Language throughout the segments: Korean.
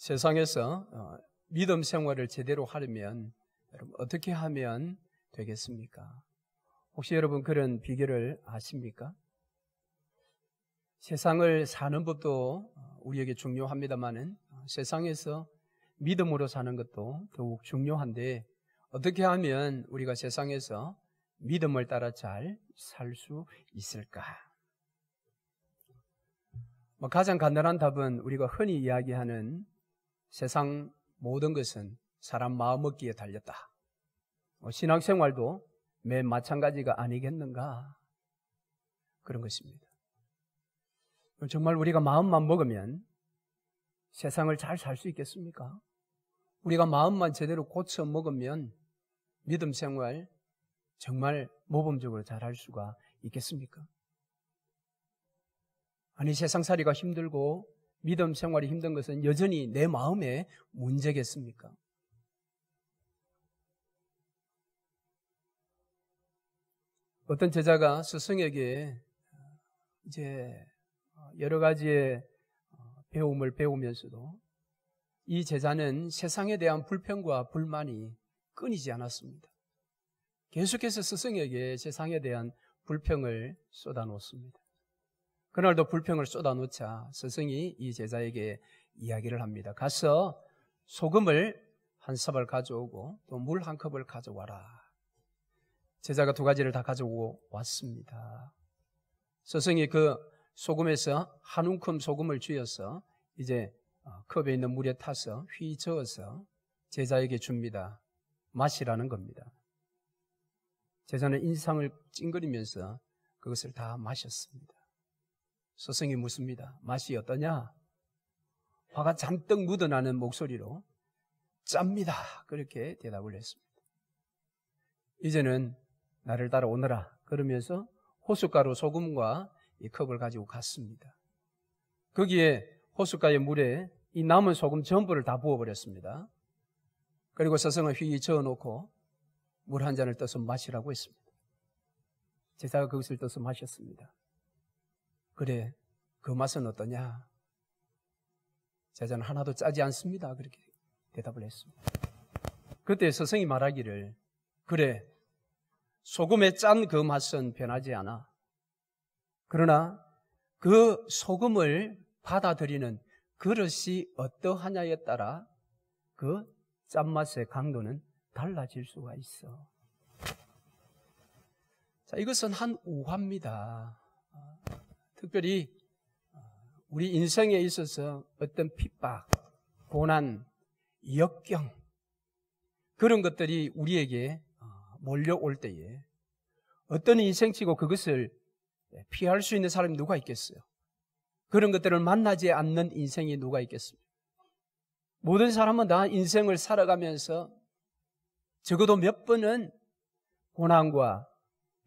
세상에서 믿음 생활을 제대로 하려면 여러분 어떻게 하면 되겠습니까? 혹시 여러분 그런 비결을 아십니까? 세상을 사는 법도 우리에게 중요합니다만은 세상에서 믿음으로 사는 것도 더욱 중요한데 어떻게 하면 우리가 세상에서 믿음을 따라 잘 살 수 있을까? 가장 간단한 답은 우리가 흔히 이야기하는 세상 모든 것은 사람 마음먹기에 달렸다. 신앙생활도 매 마찬가지가 아니겠는가? 그런 것입니다. 정말 우리가 마음만 먹으면 세상을 잘 살 수 있겠습니까? 우리가 마음만 제대로 고쳐 먹으면 믿음 생활 정말 모범적으로 잘 할 수가 있겠습니까? 아니, 세상살이가 힘들고 믿음 생활이 힘든 것은 여전히 내 마음의 문제겠습니까? 어떤 제자가 스승에게 이제 여러 가지의 배움을 배우면서도 이 제자는 세상에 대한 불평과 불만이 끊이지 않았습니다. 계속해서 스승에게 세상에 대한 불평을 쏟아놓습니다. 그날도 불평을 쏟아놓자 스승이 이 제자에게 이야기를 합니다. 가서 소금을 한 사발 가져오고 또 물 한 컵을 가져와라. 제자가 두 가지를 다 가져오고 왔습니다. 스승이 그 소금에서 한 움큼 소금을 쥐어서 이제 컵에 있는 물에 타서 휘 저어서 제자에게 줍니다. 마시라는 겁니다. 제자는 인상을 찡그리면서 그것을 다 마셨습니다. 스승이 묻습니다. 맛이 어떠냐? 화가 잔뜩 묻어나는 목소리로 짭니다. 그렇게 대답을 했습니다. 이제는 나를 따라오너라. 그러면서 호숫가로 소금과 이 컵을 가지고 갔습니다. 거기에 호숫가의 물에 이 남은 소금 전부를 다 부어버렸습니다. 그리고 스승을 휘 저어놓고 물 한 잔을 떠서 마시라고 했습니다. 제자가 그것을 떠서 마셨습니다. 그래, 그 맛은 어떠냐? 제자는 하나도 짜지 않습니다. 그렇게 대답을 했습니다. 그때 스승이 말하기를, 그래, 소금의 짠 그 맛은 변하지 않아. 그러나 그 소금을 받아들이는 그릇이 어떠하냐에 따라 그 짠맛의 강도는 달라질 수가 있어. 자, 이것은 한 우화입니다. 특별히 우리 인생에 있어서 어떤 핍박, 고난, 역경 그런 것들이 우리에게 몰려올 때에 어떤 인생치고 그것을 피할 수 있는 사람이 누가 있겠어요? 그런 것들을 만나지 않는 인생이 누가 있겠습니까? 모든 사람은 다 인생을 살아가면서 적어도 몇 번은 고난과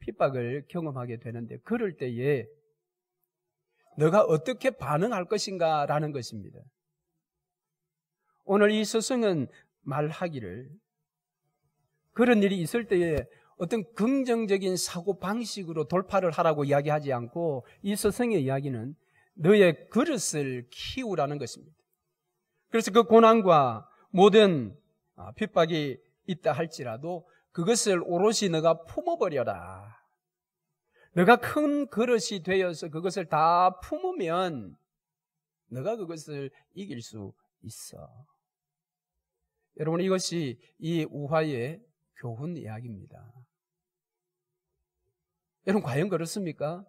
핍박을 경험하게 되는데 그럴 때에 너가 어떻게 반응할 것인가 라는 것입니다. 오늘 이 스승은 말하기를 그런 일이 있을 때에 어떤 긍정적인 사고방식으로 돌파를 하라고 이야기하지 않고 이 스승의 이야기는 너의 그릇을 키우라는 것입니다. 그래서 그 고난과 모든 핍박이 있다 할지라도 그것을 오롯이 너가 품어버려라. 너가 큰 그릇이 되어서 그것을 다 품으면 너가 그것을 이길 수 있어. 여러분, 이것이 이 우화의 교훈 이야기입니다. 여러분, 과연 그렇습니까?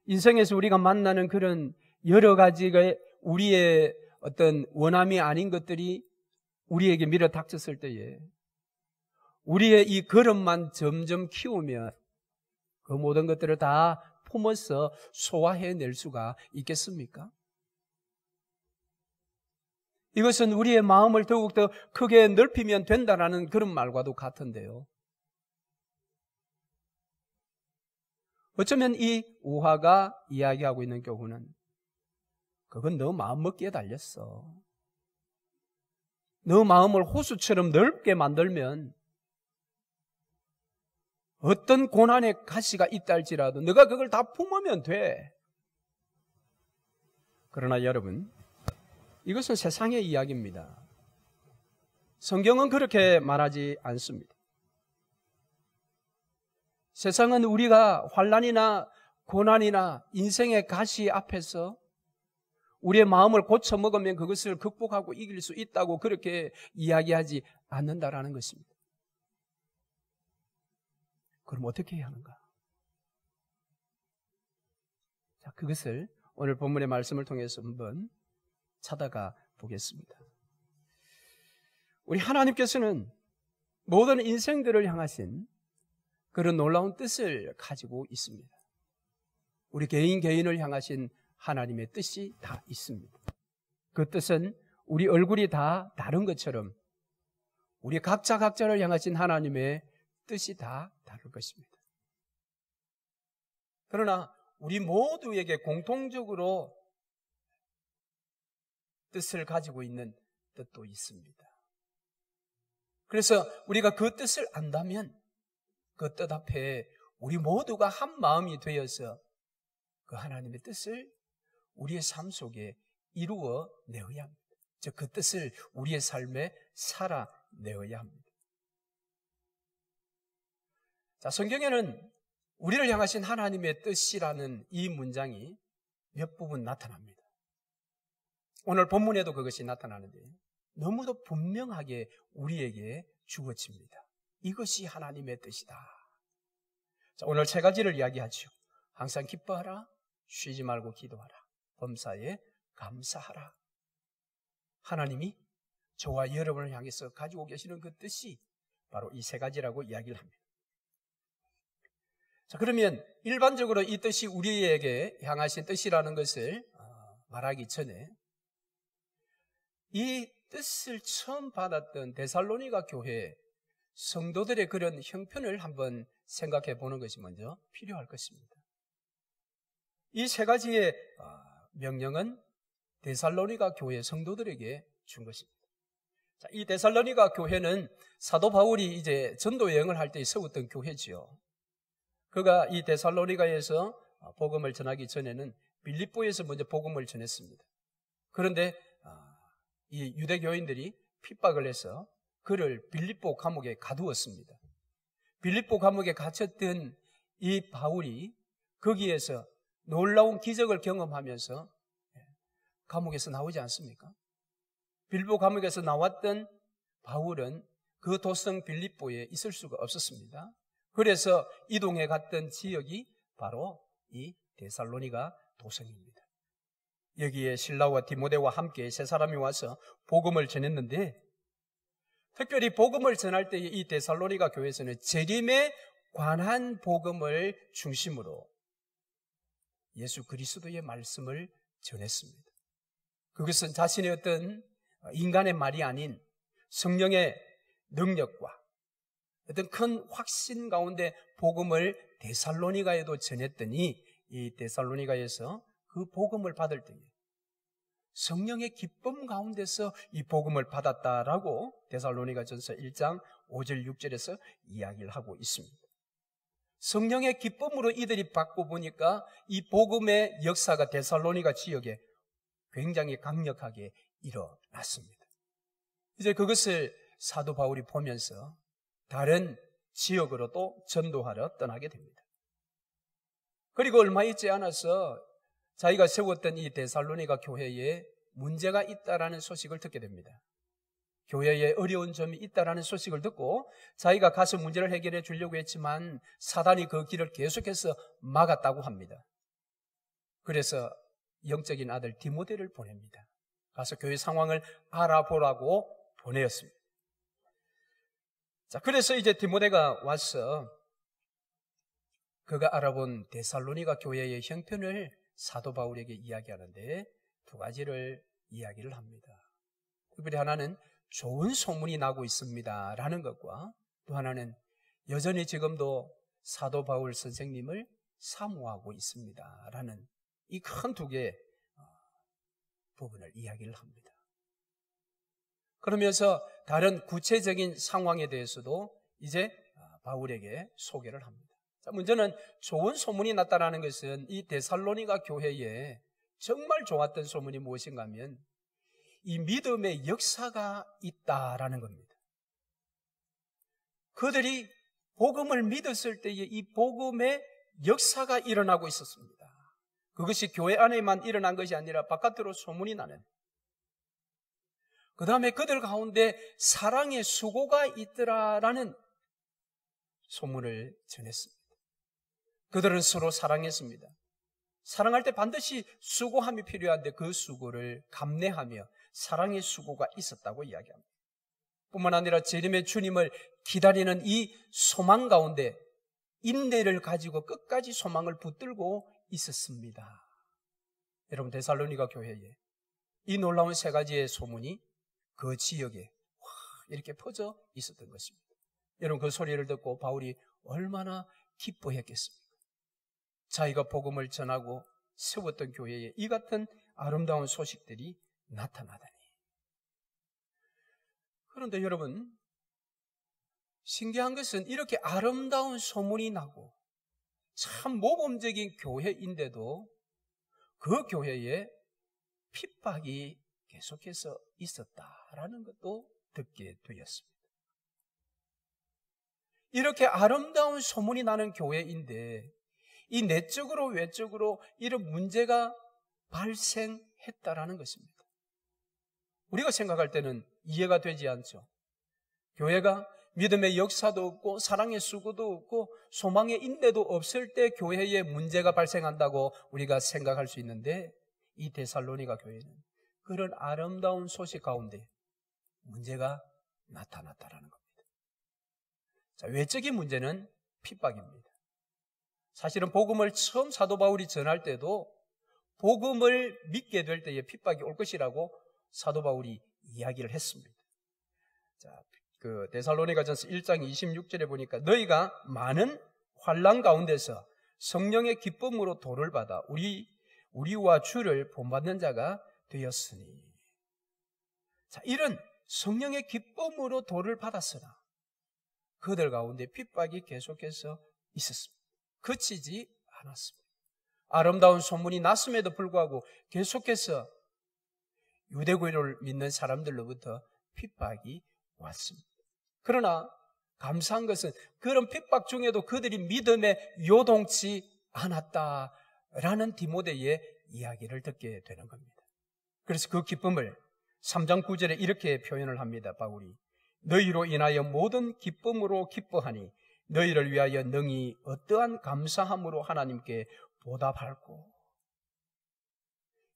인생에서 우리가 만나는 그런 여러 가지가 우리의 어떤 원함이 아닌 것들이 우리에게 밀어 닥쳤을 때에 우리의 이 그릇만 점점 키우면 그 모든 것들을 다 품어서 소화해낼 수가 있겠습니까? 이것은 우리의 마음을 더욱더 크게 넓히면 된다라는 그런 말과도 같은데요. 어쩌면 이 우화가 이야기하고 있는 교훈은 그건 너 마음 먹기에 달렸어. 너 마음을 호수처럼 넓게 만들면 어떤 고난의 가시가 있다 할지라도 너가 그걸 다 품으면 돼. 그러나 여러분, 이것은 세상의 이야기입니다. 성경은 그렇게 말하지 않습니다. 세상은 우리가 환난이나 고난이나 인생의 가시 앞에서 우리의 마음을 고쳐먹으면 그것을 극복하고 이길 수 있다고 그렇게 이야기하지 않는다라는 것입니다. 그럼 어떻게 해야 하는가? 자, 그것을 오늘 본문의 말씀을 통해서 한번 찾아가 보겠습니다. 우리 하나님께서는 모든 인생들을 향하신 그런 놀라운 뜻을 가지고 있습니다. 우리 개인을 향하신 하나님의 뜻이 다 있습니다. 그 뜻은 우리 얼굴이 다 다른 것처럼 우리 각자를 향하신 하나님의 뜻이 다 다를 것입니다. 그러나 우리 모두에게 공통적으로 뜻을 가지고 있는 뜻도 있습니다. 그래서 우리가 그 뜻을 안다면 그 뜻 앞에 우리 모두가 한 마음이 되어서 그 하나님의 뜻을 우리의 삶 속에 이루어 내어야 합니다. 즉, 그 뜻을 우리의 삶에 살아내어야 합니다. 자, 성경에는 우리를 향하신 하나님의 뜻이라는 이 문장이 몇 부분 나타납니다. 오늘 본문에도 그것이 나타나는데 너무도 분명하게 우리에게 주어집니다. 이것이 하나님의 뜻이다. 자, 오늘 세 가지를 이야기하죠. 항상 기뻐하라, 쉬지 말고 기도하라, 범사에 감사하라. 하나님이 저와 여러분을 향해서 가지고 계시는 그 뜻이 바로 이 세 가지라고 이야기를 합니다. 자, 그러면 일반적으로 이 뜻이 우리에게 향하신 뜻이라는 것을 말하기 전에 이 뜻을 처음 받았던 데살로니가 교회 성도들의 그런 형편을 한번 생각해 보는 것이 먼저 필요할 것입니다. 이 세 가지의 명령은 데살로니가 교회 성도들에게 준 것입니다. 자, 이 데살로니가 교회는 사도 바울이 이제 전도 여행을 할 때 세웠던 교회지요. 그가 이 데살로니가에서 복음을 전하기 전에는 빌립보에서 먼저 복음을 전했습니다. 그런데 이 유대교인들이 핍박을 해서 그를 빌립보 감옥에 가두었습니다. 빌립보 감옥에 갇혔던 이 바울이 거기에서 놀라운 기적을 경험하면서 감옥에서 나오지 않습니까? 빌립보 감옥에서 나왔던 바울은 그 도성 빌립보에 있을 수가 없었습니다. 그래서 이동해 갔던 지역이 바로 이 데살로니가 도성입니다. 여기에 실라와 디모데와 함께 세 사람이 와서 복음을 전했는데, 특별히 복음을 전할 때 이 데살로니가 교회에서는 재림에 관한 복음을 중심으로 예수 그리스도의 말씀을 전했습니다. 그것은 자신의 어떤 인간의 말이 아닌 성령의 능력과 어떤 큰 확신 가운데 복음을 데살로니가에도 전했더니 이 데살로니가에서 그 복음을 받을 때에 성령의 기쁨 가운데서 이 복음을 받았다라고 데살로니가전서 1장 5절 6절에서 이야기를 하고 있습니다. 성령의 기쁨으로 이들이 받고 보니까 이 복음의 역사가 데살로니가 지역에 굉장히 강력하게 일어났습니다. 이제 그것을 사도 바울이 보면서 다른 지역으로 또 전도하러 떠나게 됩니다. 그리고 얼마 있지 않아서 자기가 세웠던 이 데살로니가 교회에 문제가 있다라는 소식을 듣게 됩니다. 교회에 어려운 점이 있다라는 소식을 듣고 자기가 가서 문제를 해결해 주려고 했지만 사단이 그 길을 계속해서 막았다고 합니다. 그래서 영적인 아들 디모데를 보냅니다. 가서 교회 상황을 알아보라고 보내었습니다. 자, 그래서 이제 디모데가 와서 그가 알아본 데살로니가 교회의 형편을 사도 바울에게 이야기하는데 두 가지를 이야기를 합니다. 특별히 하나는 좋은 소문이 나고 있습니다 라는 것과 또 하나는 여전히 지금도 사도 바울 선생님을 사모하고 있습니다 라는 이 큰 두 개의 부분을 이야기를 합니다. 그러면서 다른 구체적인 상황에 대해서도 이제 바울에게 소개를 합니다. 자, 문제는 좋은 소문이 났다라는 것은 이 데살로니가 교회에 정말 좋았던 소문이 무엇인가 하면 이 믿음의 역사가 있다라는 겁니다. 그들이 복음을 믿었을 때에 이 복음의 역사가 일어나고 있었습니다. 그것이 교회 안에만 일어난 것이 아니라 바깥으로 소문이 나는, 그 다음에 그들 가운데 사랑의 수고가 있더라라는 소문을 전했습니다. 그들은 서로 사랑했습니다. 사랑할 때 반드시 수고함이 필요한데 그 수고를 감내하며 사랑의 수고가 있었다고 이야기합니다. 뿐만 아니라 재림의 주님을 기다리는 이 소망 가운데 인내를 가지고 끝까지 소망을 붙들고 있었습니다. 여러분, 데살로니가 교회에 이 놀라운 세 가지의 소문이 그 지역에 이렇게 퍼져 있었던 것입니다. 여러분, 그 소리를 듣고 바울이 얼마나 기뻐했겠습니까? 자기가 복음을 전하고 세웠던 교회에 이 같은 아름다운 소식들이 나타나다니. 그런데 여러분, 신기한 것은 이렇게 아름다운 소문이 나고 참 모범적인 교회인데도 그 교회에 핍박이 계속해서 있었다라는 것도 듣게 되었습니다. 이렇게 아름다운 소문이 나는 교회인데 이 내적으로 외적으로 이런 문제가 발생했다라는 것입니다. 우리가 생각할 때는 이해가 되지 않죠. 교회가 믿음의 역사도 없고 사랑의 수고도 없고 소망의 인내도 없을 때 교회에 문제가 발생한다고 우리가 생각할 수 있는데 이 데살로니가 교회는 그런 아름다운 소식 가운데 문제가 나타났다라는 겁니다. 자, 외적인 문제는 핍박입니다. 사실은 복음을 처음 사도 바울이 전할 때도 복음을 믿게 될 때에 핍박이 올 것이라고 사도 바울이 이야기를 했습니다. 자, 그 데살로니가전서 1장 26절에 보니까 너희가 많은 환난 가운데서 성령의 기쁨으로 도를 받아 우리와 주를 본받는 자가 되었으니. 자, 이런 성령의 기쁨으로 도를 받았으나 그들 가운데 핍박이 계속해서 있었습니다. 그치지 않았습니다. 아름다운 소문이 났음에도 불구하고 계속해서 유대교를 믿는 사람들로부터 핍박이 왔습니다. 그러나 감사한 것은 그런 핍박 중에도 그들이 믿음에 요동치 않았다라는 디모데의 이야기를 듣게 되는 겁니다. 그래서 그 기쁨을 3장 9절에 이렇게 표현을 합니다. 바울이 너희로 인하여 모든 기쁨으로 기뻐하니 너희를 위하여 능히 어떠한 감사함으로 하나님께 보답할고.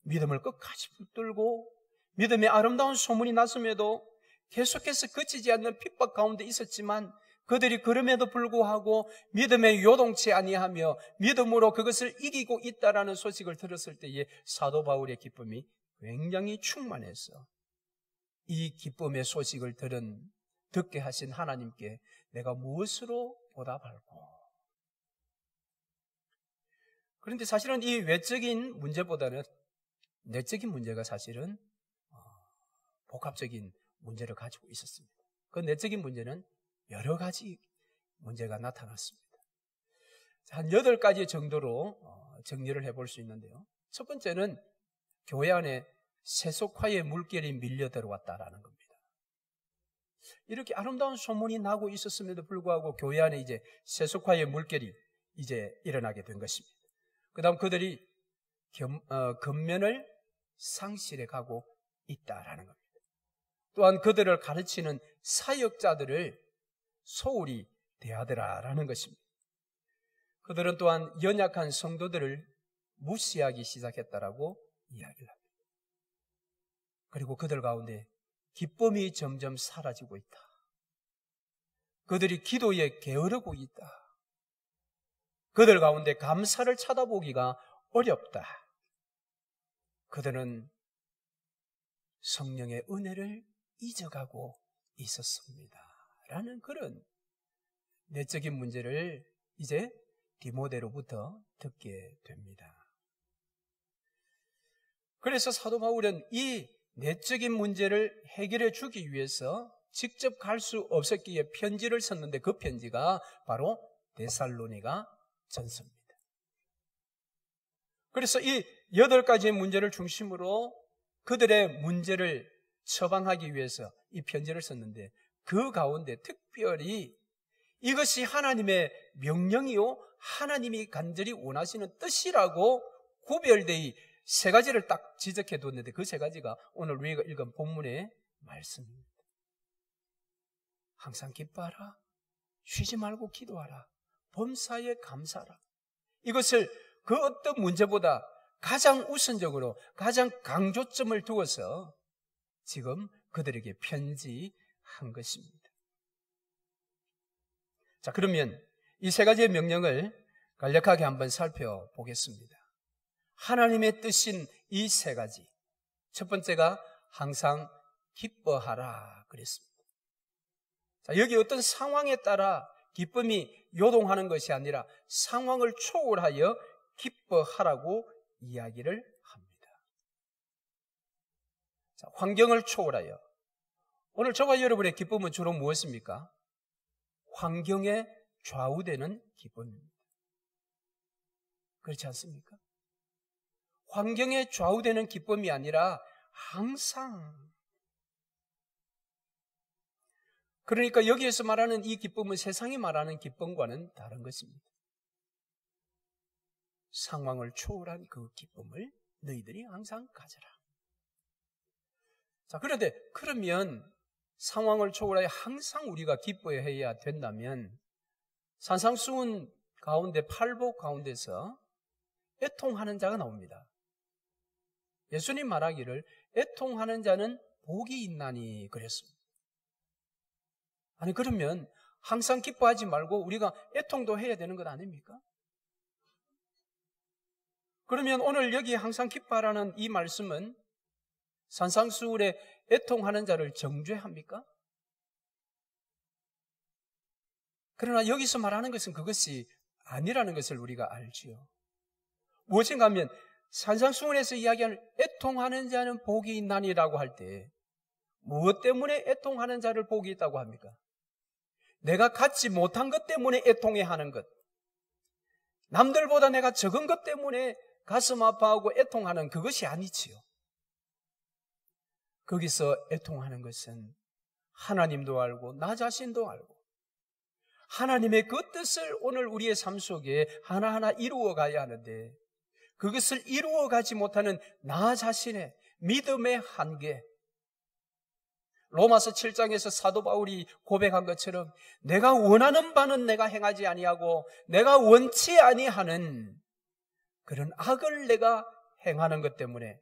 믿음을 끝까지 붙들고 믿음의 아름다운 소문이 났음에도 계속해서 그치지 않는 핍박 가운데 있었지만 그들이 그럼에도 불구하고 믿음에 요동치 아니하며 믿음으로 그것을 이기고 있다라는 소식을 들었을 때에 사도 바울의 기쁨이 굉장히 충만해서 이 기쁨의 소식을 듣게 하신 하나님께 내가 무엇으로 보답할고. 그런데 사실은 이 외적인 문제보다는 내적인 문제가 사실은 복합적인 문제를 가지고 있었습니다. 그 내적인 문제는 여러 가지 문제가 나타났습니다. 한 8가지 정도로 정리를 해볼 수 있는데요. 첫 번째는 교회 안에 세속화의 물결이 밀려 들어왔다라는 겁니다. 이렇게 아름다운 소문이 나고 있었음에도 불구하고 교회 안에 이제 세속화의 물결이 이제 일어나게 된 것입니다. 그 다음 그들이 겉면을 상실해 가고 있다라는 겁니다. 또한 그들을 가르치는 사역자들을 소홀히 대하더라라는 것입니다. 그들은 또한 연약한 성도들을 무시하기 시작했다라고 이야기를 합니다. 그리고 그들 가운데 기쁨이 점점 사라지고 있다. 그들이 기도에 게으르고 있다. 그들 가운데 감사를 찾아보기가 어렵다. 그들은 성령의 은혜를 잊어가고 있었습니다. 라는 그런 내적인 문제를 이제 디모데로부터 듣게 됩니다. 그래서 사도 바울은 이 내적인 문제를 해결해 주기 위해서 직접 갈 수 없었기에 편지를 썼는데 그 편지가 바로 데살로니가 전서입니다. 그래서 이 8가지의 문제를 중심으로 그들의 문제를 처방하기 위해서 이 편지를 썼는데 그 가운데 특별히 이것이 하나님의 명령이요 하나님이 간절히 원하시는 뜻이라고 구별되어 세 가지를 딱 지적해 뒀는데 그 세 가지가 오늘 우리가 읽은 본문의 말씀입니다. 항상 기뻐하라, 쉬지 말고 기도하라, 범사에 감사하라. 이것을 그 어떤 문제보다 가장 우선적으로 가장 강조점을 두어서 지금 그들에게 편지한 것입니다. 자, 그러면 이 세 가지의 명령을 간략하게 한번 살펴보겠습니다. 하나님의 뜻인 이 세 가지. 첫 번째가 항상 기뻐하라 그랬습니다. 자, 여기 어떤 상황에 따라 기쁨이 요동하는 것이 아니라 상황을 초월하여 기뻐하라고 이야기를 합니다. 자, 환경을 초월하여. 오늘 저와 여러분의 기쁨은 주로 무엇입니까? 환경에 좌우되는 기쁨입니다. 그렇지 않습니까? 환경에 좌우되는 기쁨이 아니라 항상. 그러니까 여기에서 말하는 이 기쁨은 세상이 말하는 기쁨과는 다른 것입니다. 상황을 초월한 그 기쁨을 너희들이 항상 가져라. 자, 그런데 그러면 상황을 초월하여 항상 우리가 기뻐해야 된다면 산상수훈 가운데 팔복 가운데서 애통하는 자가 나옵니다. 예수님 말하기를 애통하는 자는 복이 있나니 그랬습니다. 아니 그러면 항상 기뻐하지 말고 우리가 애통도 해야 되는 것 아닙니까? 그러면 오늘 여기 항상 기뻐하라는 이 말씀은 산상수훈에 애통하는 자를 정죄합니까? 그러나 여기서 말하는 것은 그것이 아니라는 것을 우리가 알지요. 무엇인가 하면 산상수훈에서 이야기하는 애통하는 자는 복이 있나니라고 할 때 무엇 때문에 애통하는 자를 복이 있다고 합니까? 내가 갖지 못한 것 때문에 애통해하는 것, 남들보다 내가 적은 것 때문에 가슴 아파하고 애통하는 그것이 아니지요. 거기서 애통하는 것은 하나님도 알고 나 자신도 알고 하나님의 그 뜻을 오늘 우리의 삶 속에 하나하나 이루어 가야 하는데 그것을 이루어 가지 못하는 나 자신의 믿음의 한계. 로마서 7장에서 사도 바울이 고백한 것처럼 내가 원하는 바는 내가 행하지 아니하고 내가 원치 아니하는 그런 악을 내가 행하는 것 때문에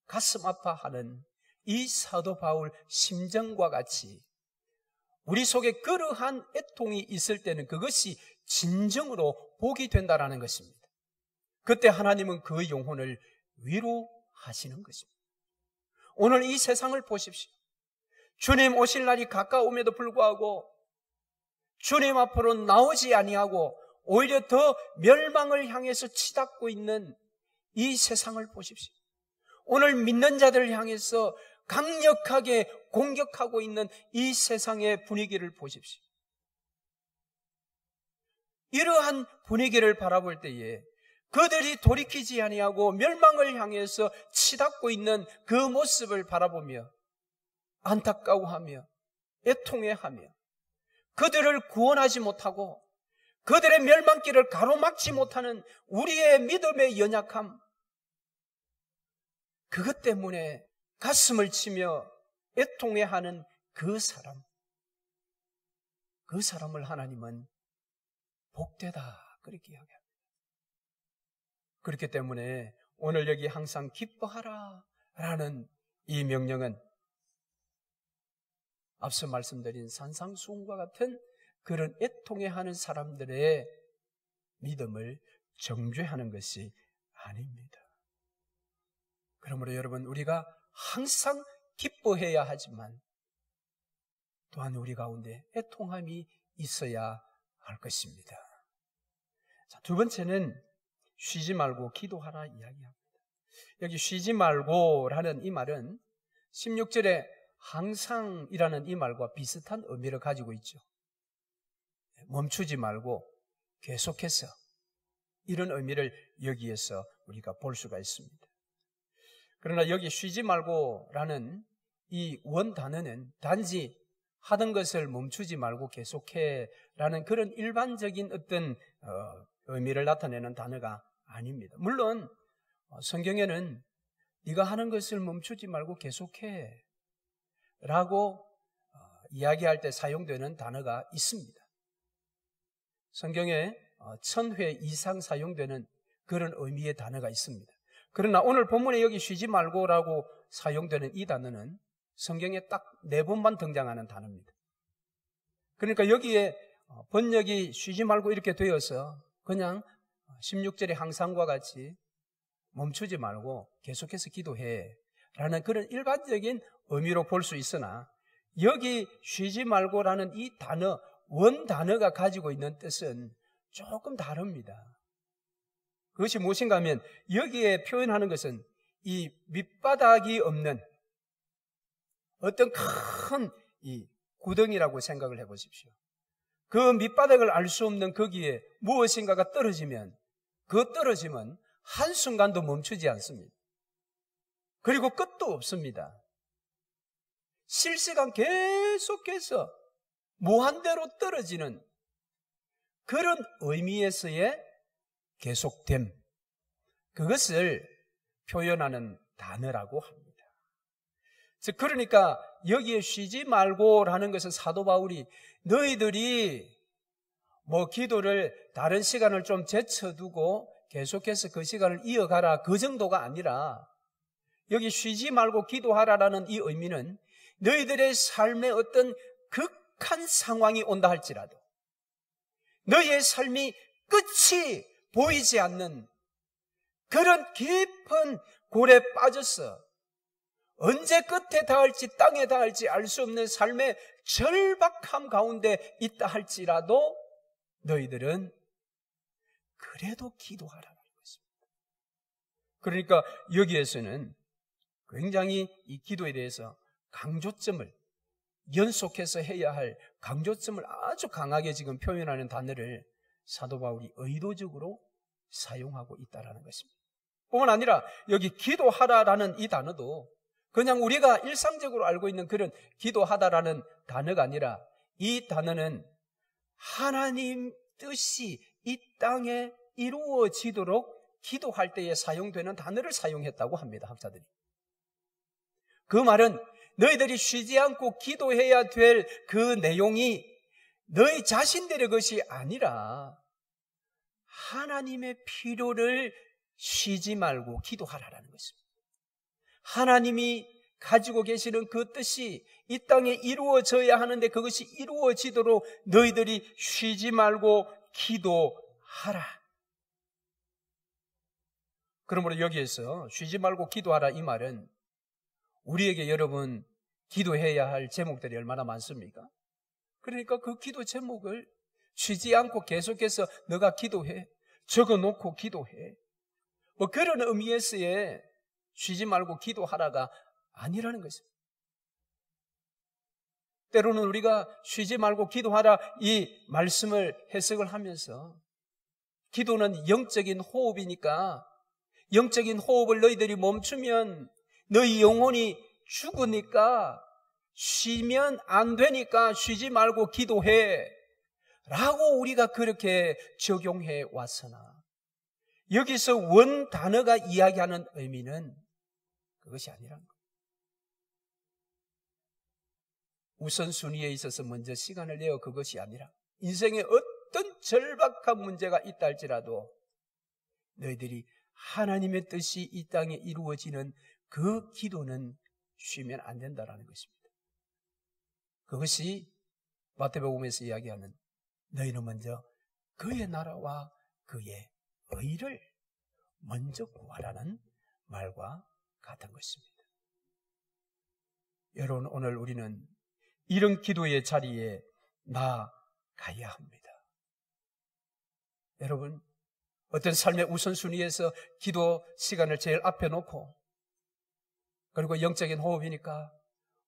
가슴 아파하는 이 사도 바울 심정과 같이 우리 속에 그러한 애통이 있을 때는 그것이 진정으로 복이 된다라는 것입니다. 그때 하나님은 그 영혼을 위로하시는 것입니다. 오늘 이 세상을 보십시오. 주님 오실 날이 가까움에도 불구하고 주님 앞으로 나오지 아니하고 오히려 더 멸망을 향해서 치닫고 있는 이 세상을 보십시오. 오늘 믿는 자들을 향해서 강력하게 공격하고 있는 이 세상의 분위기를 보십시오. 이러한 분위기를 바라볼 때에 그들이 돌이키지 아니하고 멸망을 향해서 치닫고 있는 그 모습을 바라보며 안타까워하며 애통해하며 그들을 구원하지 못하고 그들의 멸망길을 가로막지 못하는 우리의 믿음의 연약함, 그것 때문에 가슴을 치며 애통해하는 그 사람을 하나님은 복되다 그렇게 이야기합니다. 그렇기 때문에 오늘 여기 항상 기뻐하라 라는 이 명령은 앞서 말씀드린 산상수훈과 같은 그런 애통해하는 사람들의 믿음을 정죄하는 것이 아닙니다. 그러므로 여러분 우리가 항상 기뻐해야 하지만 또한 우리 가운데 애통함이 있어야 할 것입니다. 자, 두 번째는 쉬지 말고 기도하라 이야기합니다. 여기 쉬지 말고라는 이 말은 16절에 항상이라는 이 말과 비슷한 의미를 가지고 있죠. 멈추지 말고 계속해서 이런 의미를 여기에서 우리가 볼 수가 있습니다. 그러나 여기 쉬지 말고라는 이 원 단어는 단지 하던 것을 멈추지 말고 계속해 라는 그런 일반적인 어떤 의미를 나타내는 단어가 아닙니다. 물론 성경에는 네가 하는 것을 멈추지 말고 계속해 라고 이야기할 때 사용되는 단어가 있습니다. 성경에 1000회 이상 사용되는 그런 의미의 단어가 있습니다. 그러나 오늘 본문에 여기 쉬지 말고라고 사용되는 이 단어는 성경에 딱 4번만 등장하는 단어입니다. 그러니까 여기에 번역이 쉬지 말고 이렇게 되어서 그냥 16절의 항상과 같이 멈추지 말고 계속해서 기도해 라는 그런 일반적인 의미로 볼 수 있으나 여기 쉬지 말고라는 이 단어, 원 단어가 가지고 있는 뜻은 조금 다릅니다. 그것이 무엇인가 하면 여기에 표현하는 것은 이 밑바닥이 없는 어떤 큰 이 구덩이라고 생각을 해보십시오. 그 밑바닥을 알 수 없는 거기에 무엇인가가 떨어지면 그 떨어짐은 한순간도 멈추지 않습니다. 그리고 끝도 없습니다. 실시간 계속해서 무한대로 떨어지는 그런 의미에서의 계속됨, 그것을 표현하는 단어라고 합니다. 즉 그러니까 여기에 쉬지 말고라는 것은 사도 바울이 너희들이 기도를 다른 시간을 좀 제쳐두고 계속해서 그 시간을 이어가라 그 정도가 아니라 여기 쉬지 말고 기도하라라는 이 의미는 너희들의 삶에 어떤 극한 상황이 온다 할지라도 너희의 삶이 끝이 보이지 않는 그런 깊은 골에 빠져서 언제 끝에 닿을지 땅에 닿을지 알 수 없는 삶의 절박함 가운데 있다 할지라도 너희들은 그래도 기도하라는 것입니다. 그러니까 여기에서는 굉장히 이 기도에 대해서 강조점을 연속해서 해야 할 강조점을 아주 강하게 지금 표현하는 단어를 사도 바울이 의도적으로 사용하고 있다는 것입니다. 뿐만 아니라 여기 기도하라라는 이 단어도 그냥 우리가 일상적으로 알고 있는 그런 기도하다라는 단어가 아니라 이 단어는 하나님 뜻이 이 땅에 이루어지도록 기도할 때에 사용되는 단어를 사용했다고 합니다. 학자들이. 그 말은 너희들이 쉬지 않고 기도해야 될 그 내용이 너희 자신들의 것이 아니라 하나님의 필요를 쉬지 말고 기도하라는 것입니다. 하나님이 가지고 계시는 그 뜻이 이 땅에 이루어져야 하는데 그것이 이루어지도록 너희들이 쉬지 말고 기도하라. 그러므로 여기에서 쉬지 말고 기도하라 이 말은 우리에게 여러분 기도해야 할 제목들이 얼마나 많습니까? 그러니까 그 기도 제목을 쉬지 않고 계속해서 너가 기도해, 적어놓고 기도해, 그런 의미에서의 쉬지 말고 기도하라가 아니라는 것입니다. 때로는 우리가 쉬지 말고 기도하라 이 말씀을 해석을 하면서 기도는 영적인 호흡이니까 영적인 호흡을 너희들이 멈추면 너희 영혼이 죽으니까 쉬면 안 되니까 쉬지 말고 기도해 라고 우리가 그렇게 적용해 왔으나 여기서 원 단어가 이야기하는 의미는 그것이 아니라는 거예요. 우선순위에 있어서 먼저 시간을 내어 그것이 아니라 인생에 어떤 절박한 문제가 있다 할지라도 너희들이 하나님의 뜻이 이 땅에 이루어지는 그 기도는 쉬면 안 된다는 것입니다. 그것이 마태복음에서 이야기하는 너희는 먼저 그의 나라와 그의 의를 먼저 구하라는 말과 같은 것입니다. 여러분, 오늘 우리는 이런 기도의 자리에 나아가야 합니다. 여러분, 어떤 삶의 우선순위에서 기도 시간을 제일 앞에 놓고 그리고 영적인 호흡이니까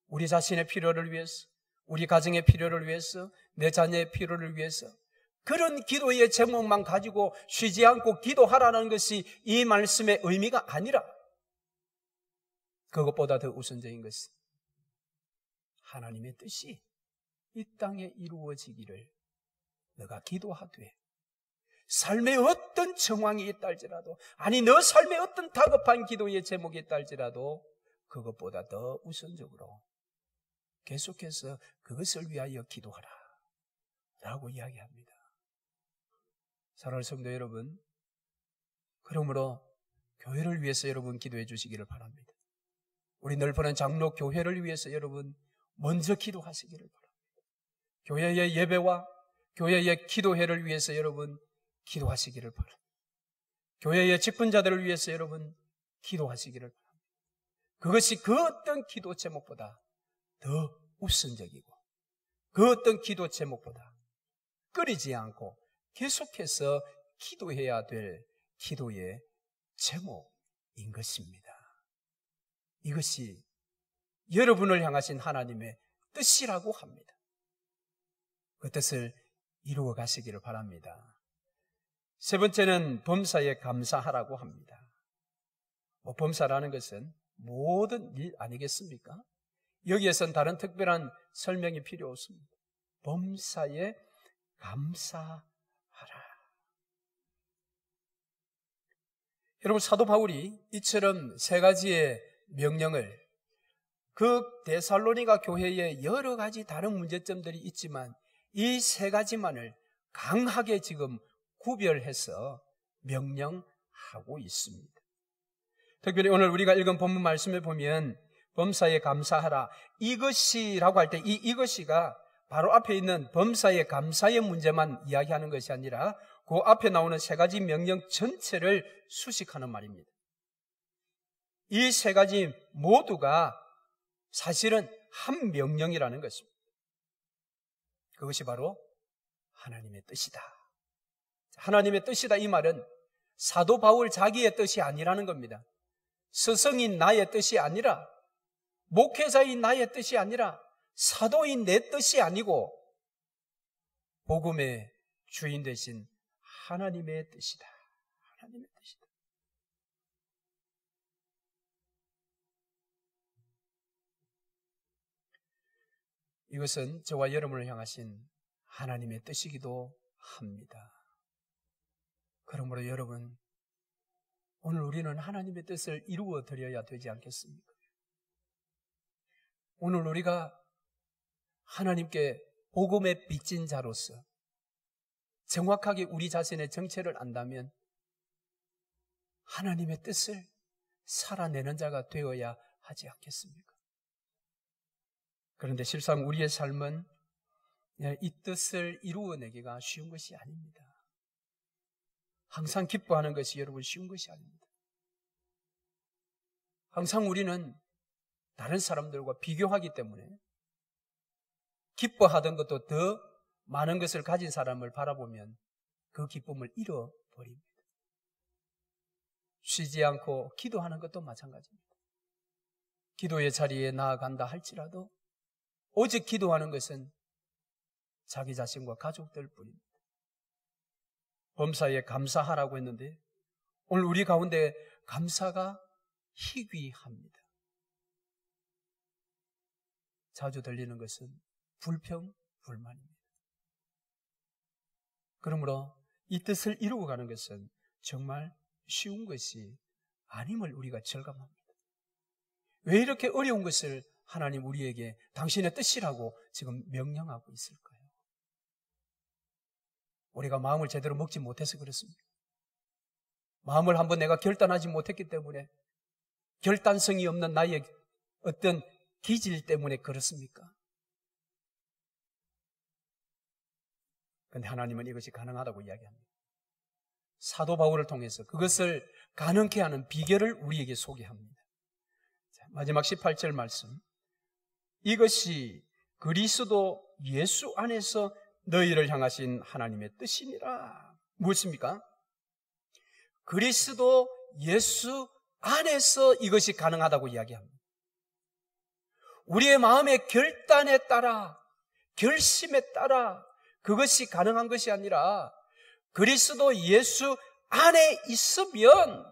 우리 자신의 필요를 위해서, 우리 가정의 필요를 위해서, 내 자녀의 필요를 위해서 그런 기도의 제목만 가지고 쉬지 않고 기도하라는 것이 이 말씀의 의미가 아니라 그것보다 더 우선적인 것은 하나님의 뜻이 이 땅에 이루어지기를 너가 기도하되, 삶의 어떤 정황이 있다 할지라도, 아니 너 삶의 어떤 다급한 기도의 제목이 있다 할지라도 그것보다 더 우선적으로 계속해서 그것을 위하여 기도하라 라고 이야기합니다. 사랑하는 성도 여러분, 그러므로 교회를 위해서 여러분 기도해 주시기를 바랍니다. 우리 넓은 장로 교회를 위해서 여러분 먼저 기도하시기를 바랍니다. 교회의 예배와 교회의 기도회를 위해서 여러분 기도하시기를 바랍니다. 교회의 직분자들을 위해서 여러분 기도하시기를 바랍니다. 그것이 그 어떤 기도 제목보다 더 우선적이고, 그 어떤 기도 제목보다 끊이지 않고 계속해서 기도해야 될 기도의 제목인 것입니다. 이것이 여러분을 향하신 하나님의 뜻이라고 합니다. 그 뜻을 이루어 가시기를 바랍니다. 세 번째는 범사에 감사하라고 합니다. 범사라는 것은 모든 일 아니겠습니까? 여기에선 다른 특별한 설명이 필요 없습니다. 범사에 감사하라. 여러분, 사도 바울이 이처럼 세 가지의 명령을 그 데살로니가 교회에 여러 가지 다른 문제점들이 있지만 이 세 가지만을 강하게 지금 구별해서 명령하고 있습니다. 특별히 오늘 우리가 읽은 본문 말씀에 보면 범사에 감사하라, 이것이라고 할 때 이 이것이가 바로 앞에 있는 범사에 감사의 문제만 이야기하는 것이 아니라 그 앞에 나오는 세 가지 명령 전체를 수식하는 말입니다. 이 세 가지 모두가 사실은 한 명령이라는 것입니다. 그것이 바로 하나님의 뜻이다. 하나님의 뜻이다, 이 말은 사도 바울 자기의 뜻이 아니라는 겁니다. 스승인 나의 뜻이 아니라, 목회자인 나의 뜻이 아니라, 사도인 내 뜻이 아니고 복음의 주인 되신 하나님의 뜻이다. 하나님의 뜻이다. 이것은 저와 여러분을 향하신 하나님의 뜻이기도 합니다. 그러므로 여러분, 오늘 우리는 하나님의 뜻을 이루어 드려야 되지 않겠습니까? 오늘 우리가 하나님께 복음의 빚진 자로서 정확하게 우리 자신의 정체를 안다면 하나님의 뜻을 살아내는 자가 되어야 하지 않겠습니까? 그런데 실상 우리의 삶은 이 뜻을 이루어내기가 쉬운 것이 아닙니다. 항상 기뻐하는 것이 여러분 쉬운 것이 아닙니다. 항상 우리는 다른 사람들과 비교하기 때문에 기뻐하던 것도 더 많은 것을 가진 사람을 바라보면 그 기쁨을 잃어버립니다. 쉬지 않고 기도하는 것도 마찬가지입니다. 기도의 자리에 나아간다 할지라도 오직 기도하는 것은 자기 자신과 가족들 뿐입니다. 범사에 감사하라고 했는데 오늘 우리 가운데 감사가 희귀합니다. 자주 들리는 것은 불평, 불만입니다. 그러므로 이 뜻을 이루어가는 것은 정말 쉬운 것이 아님을 우리가 절감합니다. 왜 이렇게 어려운 것을 하나님 우리에게 당신의 뜻이라고 지금 명령하고 있을까요? 우리가 마음을 제대로 먹지 못해서 그렇습니다. 마음을 한번 내가 결단하지 못했기 때문에, 결단성이 없는 나의 어떤 기질 때문에 그렇습니까? 그런데 하나님은 이것이 가능하다고 이야기합니다. 사도 바울을 통해서 그것을 가능케 하는 비결을 우리에게 소개합니다. 자, 마지막 18절 말씀. 이것이 그리스도 예수 안에서 너희를 향하신 하나님의 뜻이니라. 무엇입니까? 그리스도 예수 안에서 이것이 가능하다고 이야기합니다. 우리의 마음의 결단에 따라, 결심에 따라 그것이 가능한 것이 아니라 그리스도 예수 안에 있으면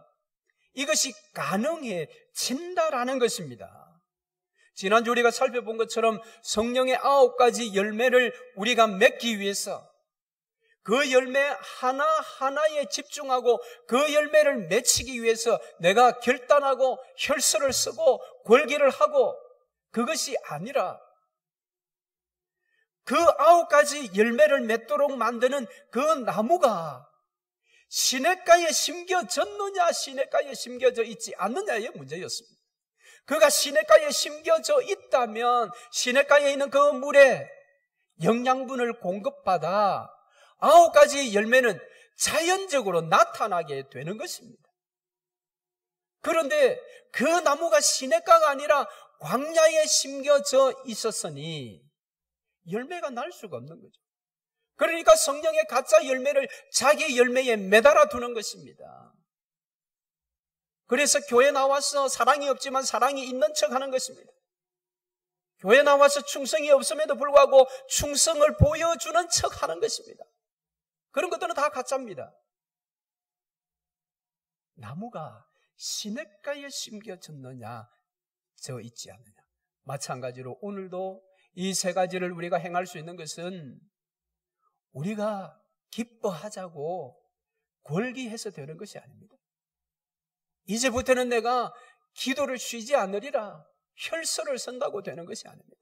이것이 가능해진다라는 것입니다. 지난주 우리가 살펴본 것처럼 성령의 9가지 열매를 우리가 맺기 위해서 그 열매 하나하나에 집중하고 그 열매를 맺히기 위해서 내가 결단하고 혈서를 쓰고 골기를 하고 그것이 아니라 그 9가지 열매를 맺도록 만드는 그 나무가 시냇가에 심겨졌느냐 시냇가에 심겨져 있지 않느냐의 문제였습니다. 그가 시냇가에 심겨져 있다면 시냇가에 있는 그 물에 영양분을 공급받아 9가지 열매는 자연적으로 나타나게 되는 것입니다. 그런데 그 나무가 시냇가가 아니라 광야에 심겨져 있었으니 열매가 날 수가 없는 거죠. 그러니까 성령의 가짜 열매를 자기 열매에 매달아 두는 것입니다. 그래서 교회 나와서 사랑이 없지만 사랑이 있는 척 하는 것입니다. 교회 나와서 충성이 없음에도 불구하고 충성을 보여주는 척 하는 것입니다. 그런 것들은 다 가짜입니다. 나무가 시냇가에 심겨졌느냐, 저 있지 않느냐. 마찬가지로 오늘도 이 세 가지를 우리가 행할 수 있는 것은 우리가 기뻐하자고 골기해서 되는 것이 아닙니다. 이제부터는 내가 기도를 쉬지 않으리라 혈서를 쓴다고 되는 것이 아닙니다.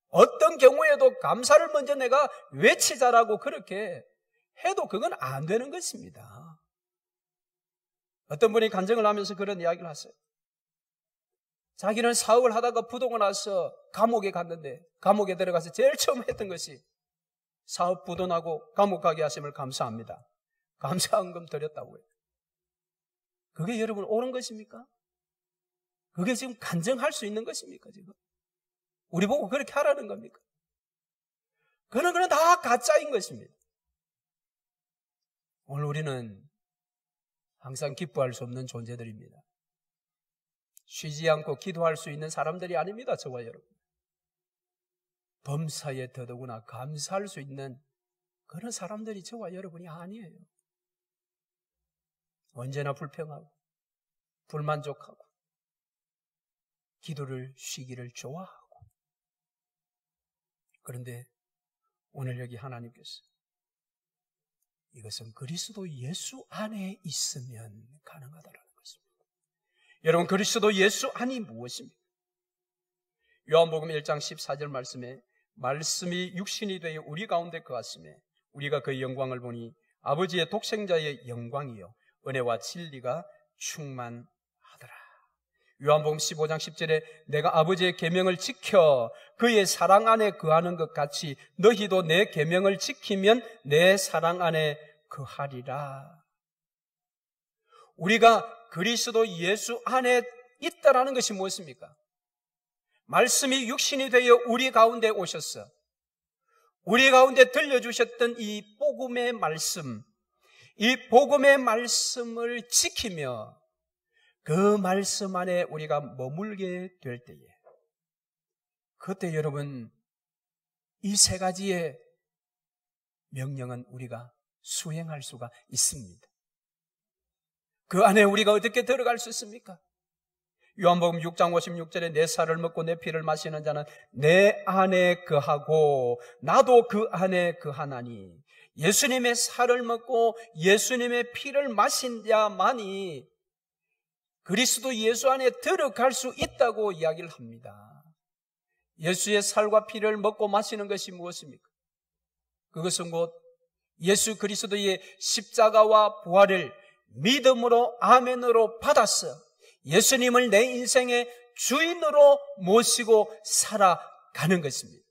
어떤 경우에도 감사를 먼저 내가 외치자라고 그렇게 해도 그건 안 되는 것입니다. 어떤 분이 간증을 하면서 그런 이야기를 하세요. 자기는 사업을 하다가 부도가 나서 감옥에 갔는데 감옥에 들어가서 제일 처음 했던 것이 사업 부도 나고 감옥 가게 하심을 감사합니다. 감사헌금 드렸다고요. 그게 여러분 옳은 것입니까? 그게 지금 간증할 수 있는 것입니까? 지금 우리 보고 그렇게 하라는 겁니까? 그건 다 가짜인 것입니다. 오늘 우리는 항상 기뻐할 수 없는 존재들입니다. 쉬지 않고 기도할 수 있는 사람들이 아닙니다. 저와 여러분. 범사에 더더구나 감사할 수 있는 그런 사람들이 저와 여러분이 아니에요. 언제나 불평하고 불만족하고 기도를 쉬기를 좋아하고. 그런데 오늘 여기 하나님께서 이것은 그리스도 예수 안에 있으면 가능하다라는 것입니다. 여러분, 그리스도 예수 안이 무엇입니까? 요한복음 1장 14절 말씀에 말씀이 육신이 되어 우리 가운데 거하심에 우리가 그의 영광을 보니 아버지의 독생자의 영광이요 은혜와 진리가 충만하더라. 요한복음 15장 10절에 내가 아버지의 계명을 지켜 그의 사랑 안에 거하는 것 같이 너희도 내 계명을 지키면 내 사랑 안에 거하리라. 우리가 그리스도 예수 안에 있다라는 것이 무엇입니까? 말씀이 육신이 되어 우리 가운데 오셨어. 우리 가운데 들려주셨던 이 복음의 말씀, 이 복음의 말씀을 지키며 그 말씀 안에 우리가 머물게 될 때에 그때 여러분 이 세 가지의 명령은 우리가 수행할 수가 있습니다. 그 안에 우리가 어떻게 들어갈 수 있습니까? 요한복음 6장 56절에 내 살을 먹고 내 피를 마시는 자는 내 안에 거하고 나도 그 안에 거하나니 예수님의 살을 먹고 예수님의 피를 마신 자만이 그리스도 예수 안에 들어갈 수 있다고 이야기를 합니다. 예수의 살과 피를 먹고 마시는 것이 무엇입니까? 그것은 곧 예수 그리스도의 십자가와 부활을 믿음으로 아멘으로 받았어. 예수님을 내 인생의 주인으로 모시고 살아가는 것입니다.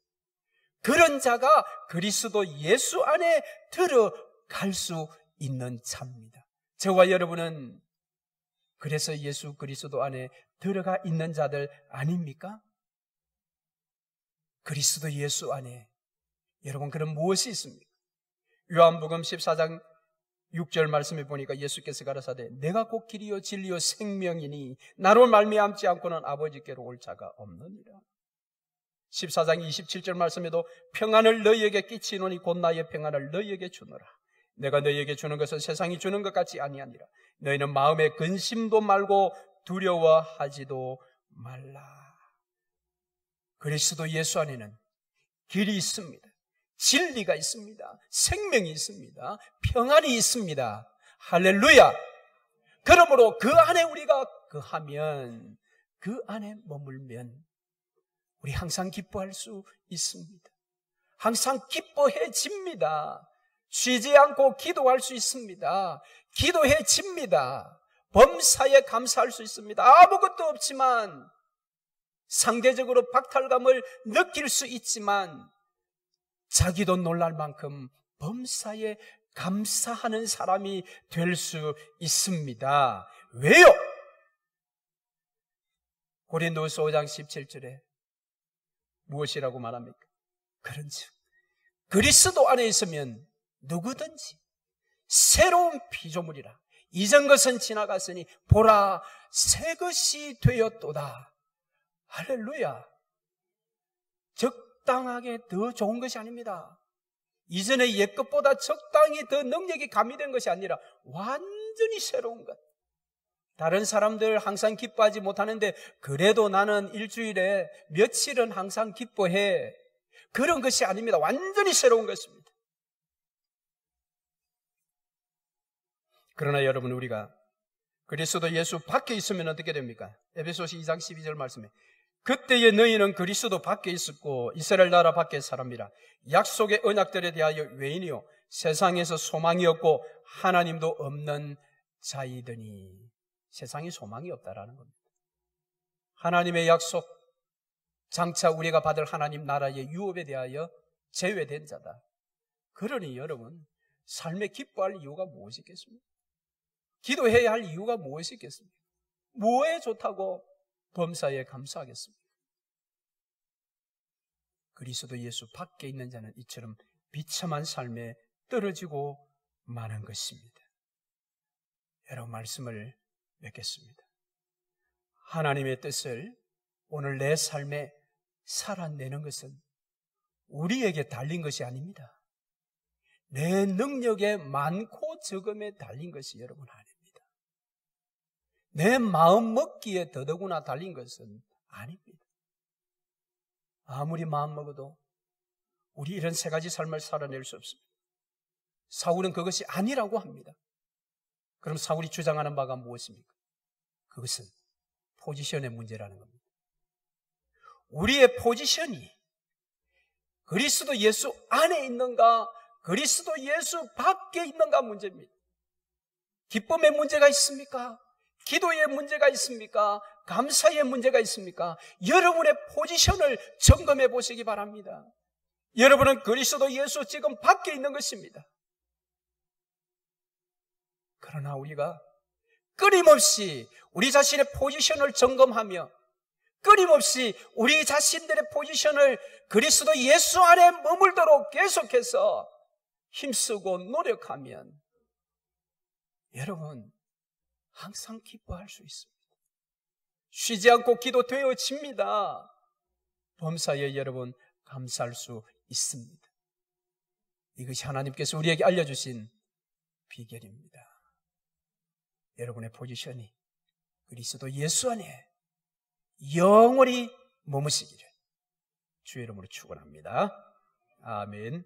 그런 자가 그리스도 예수 안에 들어갈 수 있는 자입니다. 저와 여러분은 그래서 예수 그리스도 안에 들어가 있는 자들 아닙니까? 그리스도 예수 안에 여러분 그럼 무엇이 있습니까? 요한복음 14장 6절 말씀에 보니까 예수께서 가라사대 내가 곧 길이요 진리요 생명이니 나로 말미암지 않고는 아버지께로 올 자가 없느니라. 14장 27절 말씀에도 평안을 너희에게 끼치노니 곧 나의 평안을 너희에게 주노라. 내가 너희에게 주는 것은 세상이 주는 것 같이 아니하니라. 너희는 마음에 근심도 말고 두려워하지도 말라. 그리스도 예수 안에는 길이 있습니다. 진리가 있습니다. 생명이 있습니다. 평안이 있습니다. 할렐루야! 그러므로 그 안에 우리가 거하면, 그 안에 머물면 우리 항상 기뻐할 수 있습니다. 항상 기뻐해집니다. 쉬지 않고 기도할 수 있습니다. 기도해집니다. 범사에 감사할 수 있습니다. 아무것도 없지만, 상대적으로 박탈감을 느낄 수 있지만, 자기도 놀랄 만큼 범사에 감사하는 사람이 될 수 있습니다. 왜요? 고린도후서 5장 17절에 무엇이라고 말합니까? 그런즉 그리스도 안에 있으면 누구든지 새로운 피조물이라. 이전 것은 지나갔으니 보라 새 것이 되었도다. 할렐루야. 적당하게 더 좋은 것이 아닙니다. 이전의 옛 것보다 적당히 더 능력이 가미된 것이 아니라 완전히 새로운 것. 다른 사람들 항상 기뻐하지 못하는데 그래도 나는 일주일에 며칠은 항상 기뻐해. 그런 것이 아닙니다. 완전히 새로운 것입니다. 그러나 여러분, 우리가 그리스도 예수 밖에 있으면 어떻게 됩니까? 에베소서 2장 12절 말씀에 그때의 너희는 그리스도 밖에 있었고 이스라엘 나라 밖의 사람이라. 약속의 언약들에 대하여 외인이요 세상에서 소망이 없고 하나님도 없는 자이더니. 세상에 소망이 없다라는 겁니다. 하나님의 약속, 장차 우리가 받을 하나님 나라의 유업에 대하여 제외된 자다. 그러니 여러분, 삶에 기뻐할 이유가 무엇이 있겠습니까? 기도해야 할 이유가 무엇이 있겠습니까? 뭐에 좋다고 범사에 감사하겠습니까? 그리스도 예수 밖에 있는 자는 이처럼 비참한 삶에 떨어지고 마는 것입니다. 여러분, 말씀을 맺겠습니다. 하나님의 뜻을 오늘 내 삶에 살아내는 것은 우리에게 달린 것이 아닙니다. 내 능력의 많고 적음에 달린 것이 여러분 아닙니다. 내 마음 먹기에 더더구나 달린 것은 아닙니다. 아무리 마음 먹어도 우리 이런 세 가지 삶을 살아낼 수 없습니다. 사울은 그것이 아니라고 합니다. 그럼 사울이 주장하는 바가 무엇입니까? 그것은 포지션의 문제라는 겁니다. 우리의 포지션이 그리스도 예수 안에 있는가, 그리스도 예수 밖에 있는가 문제입니다. 기쁨의 문제가 있습니까? 기도의 문제가 있습니까? 감사의 문제가 있습니까? 여러분의 포지션을 점검해 보시기 바랍니다. 여러분은 그리스도 예수 지금 밖에 있는 것입니다. 그러나 우리가 끊임없이 우리 자신의 포지션을 점검하며 끊임없이 우리 자신들의 포지션을 그리스도 예수 안에 머물도록 계속해서 힘쓰고 노력하면 여러분 항상 기뻐할 수 있습니다. 쉬지 않고 기도되어집니다. 범사에 여러분 감사할 수 있습니다. 이것이 하나님께서 우리에게 알려주신 비결입니다. 여러분의 포지션이 그리스도 예수 안에 영원히 머무시기를 주의 이름으로 축원합니다. 아멘.